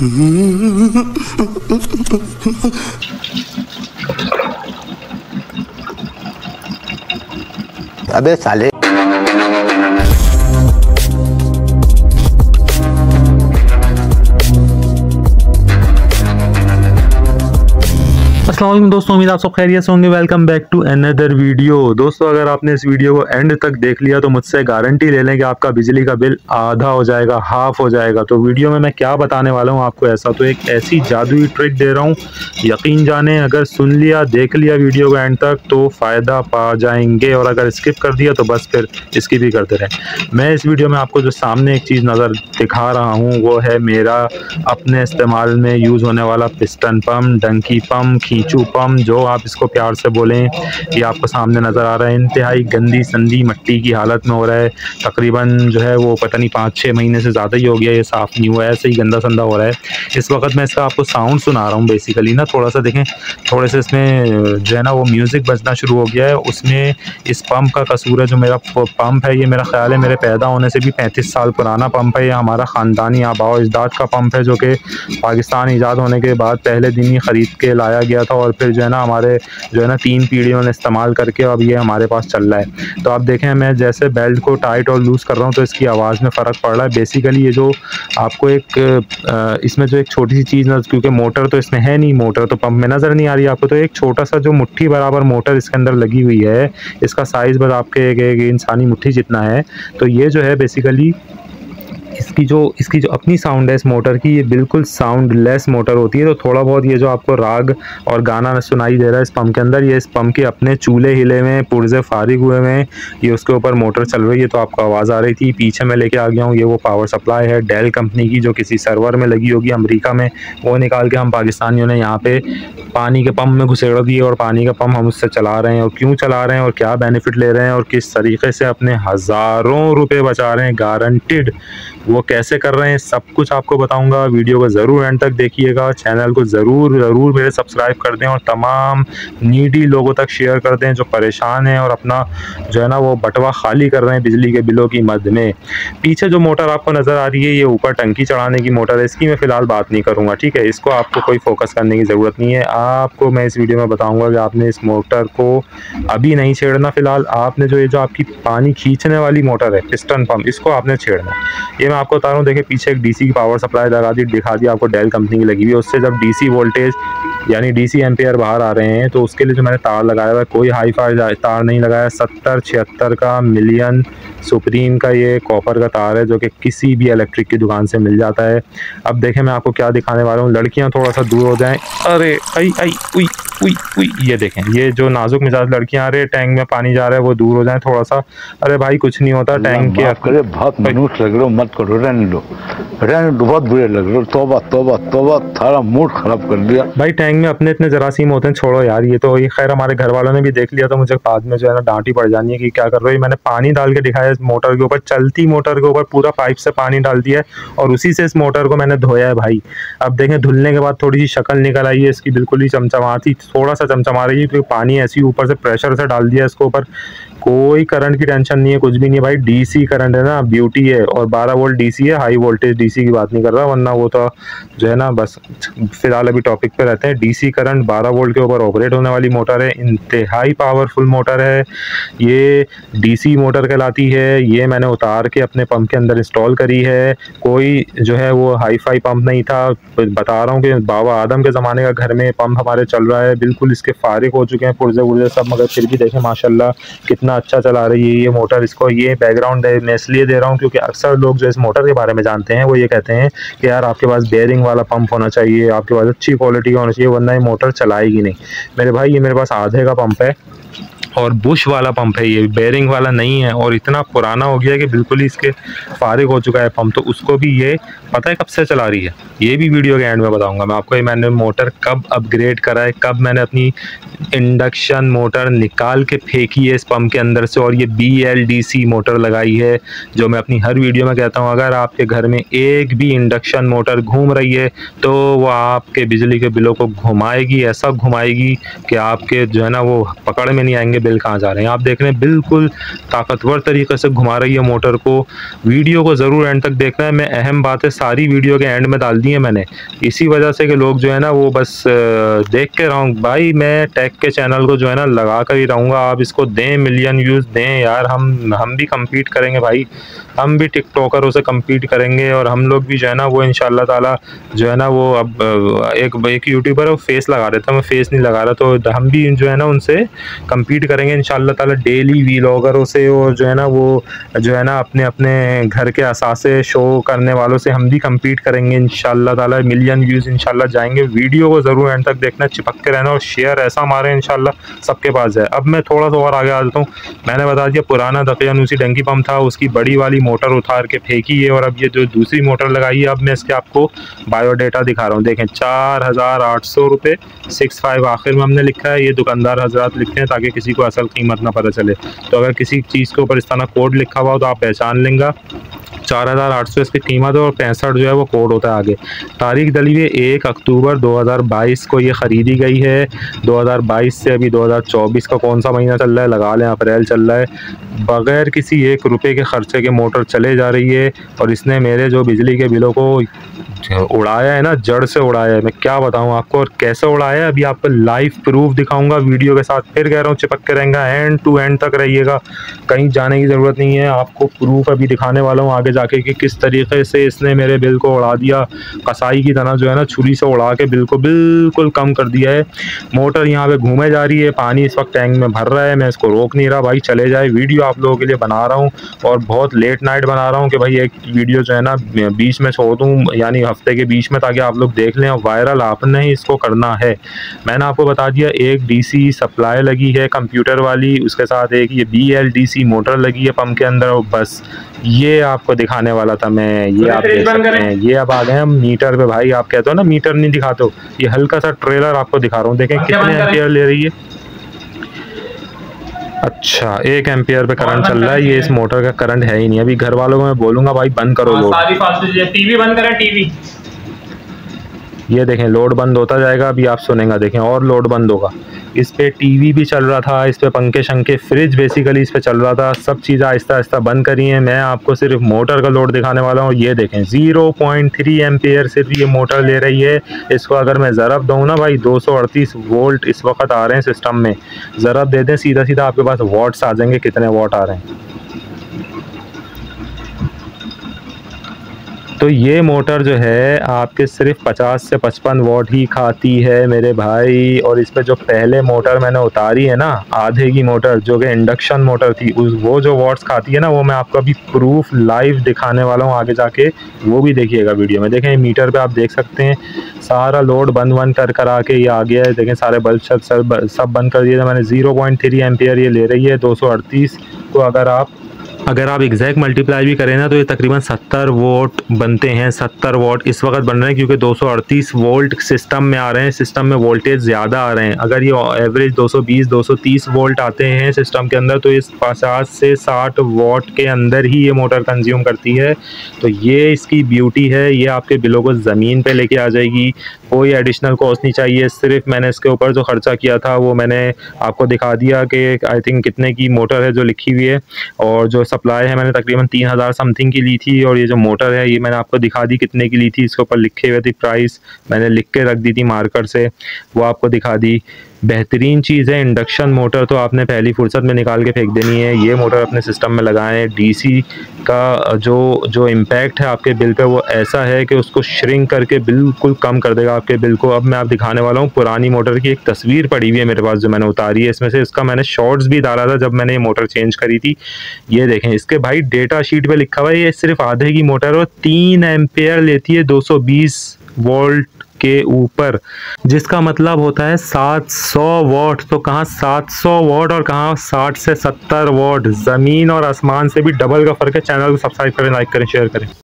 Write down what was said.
अबे साले। अस्सलाम वालेकुम दोस्तों, उम्मीद आप सब खैरियत से होंगे। Welcome back to another video. दोस्तों, अगर आपने इस वीडियो को एंड तक देख लिया तो मुझसे गारंटी ले लें कि आपका बिजली का बिल आधा हो जाएगा, हाफ हो जाएगा। तो वीडियो में मैं क्या बताने वाला हूँ आपको, ऐसा तो एक ऐसी जादुई ट्रिक दे रहा हूँ, यकीन जाने अगर सुन लिया, देख लिया वीडियो को एंड तक तो फ़ायदा पा जाएंगे, और अगर स्किप कर दिया तो बस फिर इसकी भी करते रहें। मैं इस वीडियो में आपको जो सामने एक चीज़ नज़र दिखा रहा हूँ वो है मेरा अपने इस्तेमाल में यूज़ होने वाला पिस्टन पम्प, डंकी पम्प, खींचू पम्प, जो आप इसको प्यार से बोलें। ये आपको सामने नज़र आ रहा है, इंतहाई गंदी संदी मट्टी की हालत में हो रहा है। तकरीबन जो है वो पता नहीं 5-6 महीने से ज़्यादा ही हो गया, ये साफ़ नहीं हुआ है, ऐसे ही गंदा संदा हो रहा है। इस वक्त मैं इसका आपको साउंड सुना रहा हूँ बेसिकली ना, थोड़ा सा देखें, थोड़े से इसमें जो है ना वो म्यूज़िक बजना शुरू हो गया है। उसमें इस पंप का कसूर है। जो मेरा पंप है ये मेरा ख्याल है मेरे पैदा होने से भी 35 साल पुराना पंप है। ये हमारा ख़ानदानी आबाओ अजदाद का पंप है, जो कि पाकिस्तान ईजाद होने के बाद पहले दिन ही ख़रीद के लाया गया था, और फिर जो है ना हमारे जो है ना 3 पीढ़ियों ने इस्तेमाल करके अब ये हमारे पास चल रहा है। तो आप देखें, मैं जैसे बेल्ट को टाइट और लूज़ कर रहा हूँ तो इसकी आवाज़ में फ़र्क पड़ रहा है। बेसिकली ये जो आपको एक इसमें जो एक छोटी सी चीज़, क्योंकि मोटर तो इसमें है नहीं, मोटर तो पंप में नज़र नहीं आ रही आपको, तो एक छोटा सा जो मुट्ठी बराबर मोटर इसके अंदर लगी हुई है, इसका साइज़ बस आपके एक इंसानी मुट्ठी जितना है। तो ये जो है बेसिकली इसकी जो अपनी साउंड है इस मोटर की, ये बिल्कुल साउंड लेस मोटर होती है। तो थोड़ा बहुत ये जो आपको राग और गाना सुनाई दे रहा है इस पंप के अंदर, ये इस पंप के अपने चूल्हे हिले में, पुर्जे फारिग हुए में, ये उसके ऊपर मोटर चल रही है। तो आपको आवाज़ आ रही थी, पीछे मैं लेके आ गया हूँ। ये वो पावर सप्लाई है डेल कंपनी की, जो किसी सर्वर में लगी होगी अमेरिका में, वो निकाल के हम पाकिस्तानियों ने यहाँ पे पानी के पंप में घुसेड़ दिए, और पानी का पंप हम उससे चला रहे हैं। और क्यों चला रहे हैं और क्या बेनिफिट ले रहे हैं और किस तरीके से अपने हज़ारों रुपये बचा रहे हैं गारंटिड, वो कैसे कर रहे हैं, सब कुछ आपको बताऊंगा। वीडियो को ज़रूर एंड तक देखिएगा। चैनल को ज़रूर मेरे सब्सक्राइब कर दें, और तमाम नीडी लोगों तक शेयर कर दें जो परेशान हैं और अपना जो है ना वो बटवा खाली कर रहे हैं बिजली के बिलों की मद में। पीछे जो मोटर आपको नज़र आ रही है ये ऊपर टंकी चढ़ाने की मोटर है, इसकी मैं फ़िलहाल बात नहीं करूँगा, ठीक है। इसको आपको कोई फोकस करने की ज़रूरत नहीं है। आपको मैं इस वीडियो में बताऊँगा कि आपने इस मोटर को अभी नहीं छेड़ना। फ़िलहाल आपने जो ये जो आपकी पानी खींचने वाली मोटर है पिस्टन पम्प, इसको आपने छेड़ना है। ये मैं आपको बता रहा हूँ। देखिए पीछे एक डीसी की पावर सप्लाई लगा दी, दिखा दी आपको, डेल कंपनी की लगी हुई है। उससे जब डीसी वोल्टेज यानी डीसी एम्पेयर बाहर आ रहे हैं तो उसके लिए जो मैंने तार लगाया हुआ है, कोई हाई फाई तार नहीं लगाया, 70-76 का मिलियन सुप्रीम का ये कॉपर का तार है, जो कि किसी भी इलेक्ट्रिक की दुकान से मिल जाता है। अब देखें मैं आपको क्या दिखाने वाला हूँ। लड़कियाँ थोड़ा सा दूर हो जाएं। अरे आई आई उई उई उई, ये देखें, ये जो नाजुक मिजाज लड़कियां आ रहे हैं, टैंक में पानी जा रहा है, वो दूर हो जाएं थोड़ा सा। अरे भाई कुछ नहीं होता, टैंक के बहुत मनुष्य लग रहे हो, मत करो, रहने दो, बहुत बुरे लग रहे हो। तौबा तौबा तौबा, थारा मूड खराब कर दिया भाई। टैंक में अपने इतने जरासीम होते हैं, छोड़ो यार। ये तो ये खैर हमारे घर वालों ने भी देख लिया, तो मुझे बाद में जो है ना डांट ही पड़ जानी है कि क्या कर रहे हो। मैंने पानी डाल के दिखाया इस मोटर के ऊपर, चलती मोटर के ऊपर पूरा पाइप से पानी डाल दिया है, और उसी से इस मोटर को मैंने धोया है भाई। अब देखें धुलने के बाद थोड़ी सी शक्ल निकल आई है इसकी, बिल्कुल ही चमचमाती, थोड़ा सा चमचमा रही है, क्योंकि पानी ऐसी ऊपर से प्रेशर से डाल दिया इसके ऊपर। कोई करंट की टेंशन नहीं है, कुछ भी नहीं है भाई। डीसी करंट है ना, ब्यूटी है, और 12 वोल्ट डीसी है, हाई वोल्टेज डीसी की बात नहीं कर रहा, वरना वो तो जो है ना बस फिलहाल अभी टॉपिक पे रहते हैं। डीसी करंट 12 वोल्ट के ऊपर ऑपरेट होने वाली मोटर है, इंतहाई पावरफुल मोटर है। ये डीसी मोटर कहलाती है। ये मैंने उतार के अपने पंप के अंदर इंस्टॉल करी है। कोई जो है वो हाई फाई पंप नहीं था, बता रहा हूँ कि बाबा आदम के ज़माने का घर में पंप हमारे चल रहा है, बिल्कुल इसके फारिग हो चुके हैं पुर्जे पुर्जे सब, मगर फिर भी देखें माशाल्लाह कितना अच्छा चला रही है ये मोटर। इसको ये बैकग्राउंड मैं इसलिए दे रहा हूँ क्योंकि अक्सर लोग जो इस मोटर के बारे में जानते हैं वो ये कहते हैं कि यार आपके पास बेयरिंग वाला पंप होना चाहिए, आपके पास अच्छी क्वालिटी का होना चाहिए, वरना ये मोटर चलाएगी नहीं। मेरे भाई ये मेरे पास आधे का पंप है, और बुश वाला पंप है, ये बेयरिंग वाला नहीं है, और इतना पुराना हो गया है कि बिल्कुल ही इसके फारिग हो चुका है पंप। तो उसको भी ये पता है कब से चला रही है, ये भी वीडियो के एंड में बताऊंगा मैं आपको। ये मैंने मोटर कब अपग्रेड करा है, कब मैंने अपनी इंडक्शन मोटर निकाल के फेंकी है इस पंप के अंदर से, और ये BLDC मोटर लगाई है, जो मैं अपनी हर वीडियो में कहता हूँ। अगर आपके घर में एक भी इंडक्शन मोटर घूम रही है तो वो आपके बिजली के बिलों को घुमाएगी, ऐसा घुमाएगी कि आपके जो है ना वो पकड़ में नहीं आएंगे बिल कहाँ जा रहे हैं। आप देख रहे हैं बिल्कुल ताकतवर तरीके से घुमा रही है मोटर को। वीडियो को ज़रूर एंड तक देखना है। मैं अहम बातें सारी वीडियो के एंड में डाल दी है मैंने, इसी वजह से कि लोग जो है ना वो बस देख के रहूँ। भाई मैं टेक के चैनल को जो है ना लगा कर ही रहूँगा, आप इसको दें, मिलियन व्यूज़ दें यार, हम भी कम्पीट करेंगे भाई, हम भी टिकटॉकरों से कम्पीट करेंगे और हम लोग भी जो है ना वो इंशाल्लाह ताला जो है ना वो अब एक यूट्यूबर है वो फेस लगा रहा था, मैं फेस नहीं लगा रहा, तो हम भी जो है ना उनसे कम्पीट करेंगे इंशाल्लाह ताला, डेली व्लॉगरों से, और जो है ना वो जो है ना अपने अपने घर के असासे शो करने वालों से हम भी कम्पीट करेंगे इंशाल्लाह ताला। मिलियन व्यूज़ इंशाल्लाह जाएंगे। वीडियो को ज़रूर एंड तक देखना, चिपक के रहना और शेयर ऐसा मारे इंशाल्लाह सबके पास जाए। अब मैं थोड़ा सा और आगे आ जाता हूँ। मैंने बता दिया पुराना दकियानूसी डंकी पंप था, उसकी बड़ी वाली मोटर उतार के फेंकी है और अब ये जो दूसरी मोटर लगाई है, अब मैं इसके आपको बायोडाटा दिखा रहा हूँ। देखें 4800 रुपये 65 आखिर में हमने लिखा है, ये दुकानदार हजरात लिखते हैं ताकि किसी को असल कीमत ना पता चले। तो अगर किसी चीज़ के ऊपर इस तरह कोड लिखा हुआ हो तो आप पहचान लेंगे। 4800 इसकी कीमत है और 65 जो है वो कोड होता है आगे। तारीख डली हुई 1 अक्टूबर 2022 को ये ख़रीदी गई है। 2022 से अभी 2024 का कौन सा महीना चल रहा है, लगा लें अप्रैल चल रहा है। बग़ैर किसी 1 रुपये के ख़र्चे के मोटर चले जा रही है और इसने मेरे जो बिजली के बिलों को उड़ाया है ना, जड़ से उड़ाया है। मैं क्या बताऊं आपको और कैसे उड़ाया है, अभी आपको लाइव प्रूफ दिखाऊंगा वीडियो के साथ। फिर कह रहा हूँ चिपक के रहेगा, एंड टू एंड तक रहिएगा, कहीं जाने की ज़रूरत नहीं है। आपको प्रूफ अभी दिखाने वाला हूँ आगे जाके कि किस तरीके से इसने मेरे बिल को उड़ा दिया, कसाई की तरह जो है ना छुरी से उड़ा के बिल को बिल्कुल कम कर दिया है। मोटर यहाँ पे घूमे जा रही है, पानी इस वक्त टैंक में भर रहा है, मैं इसको रोक नहीं रहा भाई, चले जाए। वीडियो आप लोगों के लिए बना रहा हूँ और बहुत लेट नाइट बना रहा हूँ कि भाई एक वीडियो जो है ना बीच में छोड़ दूँ, यानी हफ्ते के बीच में, ताकि आप लोग देख लें। वायरल आपने ही इसको करना है। मैंने आपको बता दिया एक डीसी सप्लाई लगी है कंप्यूटर वाली, उसके साथ एक ये BLDC मोटर लगी है पंप के अंदर, और बस ये आपको दिखाने वाला था मैं। ये आप देख सकते हैं, ये अब आ गए हम मीटर पे। भाई आप कहते हो ना मीटर नहीं दिखाते हो, ये हल्का सा ट्रेलर आपको दिखा रहा हूँ। देखें कितने एम्पियर ले रही है। अच्छा 1 एम्पियर पे करंट चल रहा है, ये इस मोटर का करंट है ही नहीं। अभी घर वालों को मैं बोलूँगा भाई बंद करो लोड, टीवी बंद करें, टीवी। ये देखें लोड बंद होता जाएगा, अभी आप सुनेंगे, देखें और लोड बंद होगा। इस पे टीवी भी चल रहा था, इस पे पंखे शंखे, फ्रिज बेसिकली इस पे चल रहा था। सब चीज़ें आहिस्ता आहिस्ता बंद करी हैं। मैं आपको सिर्फ मोटर का लोड दिखाने वाला हूँ। ये देखें 0.3 एम्पियर सिर्फ ये मोटर ले रही है। इसको अगर मैं ज़रब दूँ ना भाई, 238 वोल्ट इस वक्त आ रहे हैं सिस्टम में। ज़रब दे दें सीधा सीधा आपके पास वॉट्स आ जाएंगे, कितने वॉट आ रहे हैं। तो ये मोटर जो है आपके सिर्फ 50 से 55 वॉट ही खाती है मेरे भाई। और इस पे जो पहले मोटर मैंने उतारी है ना, आधे की मोटर जो कि इंडक्शन मोटर थी, वो जो वॉट्स खाती है ना, वो मैं आपको अभी प्रूफ लाइव दिखाने वाला हूँ आगे जाके, वो भी देखिएगा वीडियो में। देखें मीटर पे आप देख सकते हैं सारा लोड बंद कर आके ये आ गया है। देखें सारे बल्ब सब बंद कर दिए थे मैंने। 0.3 एम्पियर ये ले रही है 238 को। अगर आप एग्जैक्ट मल्टीप्लाई भी करें ना तो ये तकरीबन 70 वोल्ट बनते हैं। 70 वोल्ट इस वक्त बन रहे हैं क्योंकि 238 वोल्ट सिस्टम में आ रहे हैं, सिस्टम में वोल्टेज ज़्यादा आ रहे हैं। अगर ये एवरेज 220-230 वोल्ट आते हैं सिस्टम के अंदर, तो इस 50 से 60 वोल्ट के अंदर ही ये मोटर कंज्यूम करती है। तो ये इसकी ब्यूटी है, ये आपके बिलों को ज़मीन पे लेके आ जाएगी। कोई एडिशनल कॉस्ट नहीं चाहिए। सिर्फ मैंने इसके ऊपर जो ख़र्चा किया था वो मैंने आपको दिखा दिया कि आई थिंक कितने की मोटर है जो लिखी हुई है, और जो सप्लाई है मैंने तकरीबन 3000 समथिंग की ली थी। और ये जो मोटर है ये मैंने आपको दिखा दी कितने की ली थी। इसके ऊपर लिखे हुए थी प्राइस, मैंने लिख के रख दी थी मार्कर से, वो आपको दिखा दी। बेहतरीन चीज़ है। इंडक्शन मोटर तो आपने पहली फुर्सत में निकाल के फेंक देनी है। ये मोटर अपने सिस्टम में लगाएं। डीसी का जो इम्पैक्ट है आपके बिल पे वो ऐसा है कि उसको श्रिंक करके बिल्कुल कम कर देगा आपके बिल को। अब मैं आप दिखाने वाला हूँ पुरानी मोटर की एक तस्वीर पड़ी हुई है मेरे पास जो मैंने उतारी है इसमें से। इसका मैंने शॉर्ट्स भी डाला था जब मैंने ये मोटर चेंज करी थी। ये देखें इसके भाई डेटा शीट पे लिखा हुआ है ये सिर्फ आधे की मोटर और 3 एम्पेयर लेती है 220 वोल्ट के ऊपर, जिसका मतलब होता है 700 वॉट। तो कहाँ 700 वॉट और कहाँ 60 से 70 वॉट। ज़मीन और आसमान से भी डबल का फ़र्क है। चैनल को सब्सक्राइब करें, लाइक करें, शेयर करें।